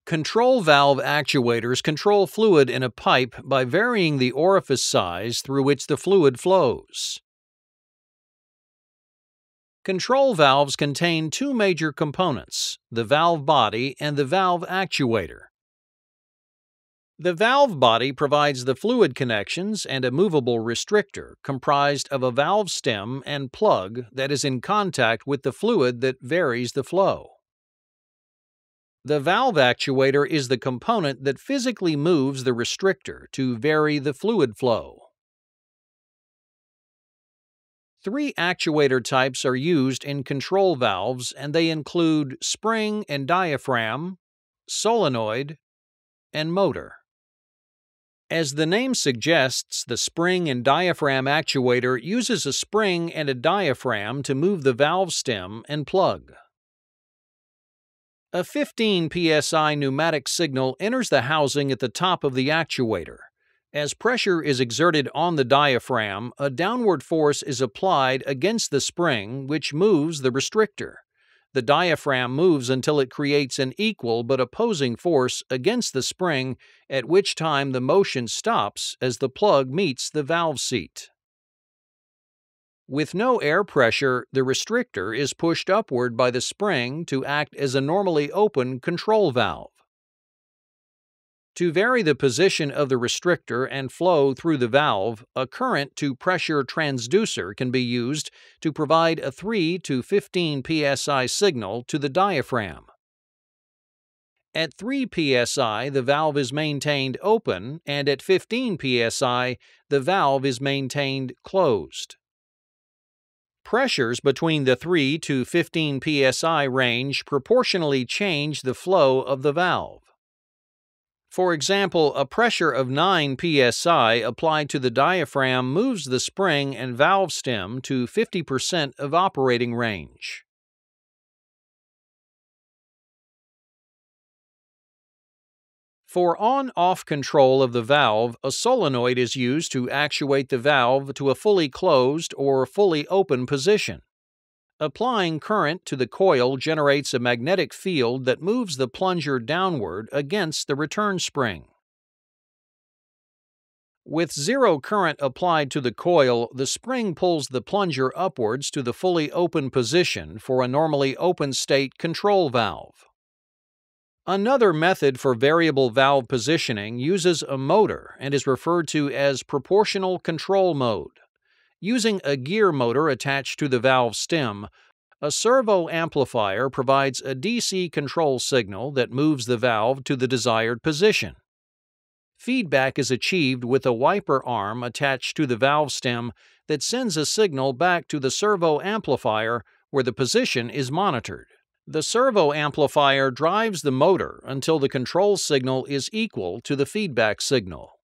Control valve actuators control fluid in a pipe by varying the orifice size through which the fluid flows. Control valves contain two major components, the valve body and the valve actuator. The valve body provides the fluid connections and a movable restrictor comprised of a valve stem and plug that is in contact with the fluid that varies the flow. The valve actuator is the component that physically moves the restrictor to vary the fluid flow. Three actuator types are used in control valves, and they include spring and diaphragm, solenoid, and motor. As the name suggests, the spring and diaphragm actuator uses a spring and a diaphragm to move the valve stem and plug. A 15 psi pneumatic signal enters the housing at the top of the actuator. As pressure is exerted on the diaphragm, a downward force is applied against the spring, which moves the restrictor. The diaphragm moves until it creates an equal but opposing force against the spring, at which time the motion stops as the plug meets the valve seat. With no air pressure, the restrictor is pushed upward by the spring to act as a normally open control valve. To vary the position of the restrictor and flow through the valve, a current-to-pressure transducer can be used to provide a 3 to 15 psi signal to the diaphragm. At 3 psi, the valve is maintained open, and at 15 psi, the valve is maintained closed. Pressures between the 3 to 15 psi range proportionally change the flow of the valve. For example, a pressure of 9 psi applied to the diaphragm moves the spring and valve stem to 50% of operating range. For on-off control of the valve, a solenoid is used to actuate the valve to a fully closed or fully open position. Applying current to the coil generates a magnetic field that moves the plunger downward against the return spring. With zero current applied to the coil, the spring pulls the plunger upwards to the fully open position for a normally open state control valve. Another method for variable valve positioning uses a motor and is referred to as proportional control mode. Using a gear motor attached to the valve stem, a servo amplifier provides a DC control signal that moves the valve to the desired position. Feedback is achieved with a wiper arm attached to the valve stem that sends a signal back to the servo amplifier where the position is monitored. The servo amplifier drives the motor until the control signal is equal to the feedback signal.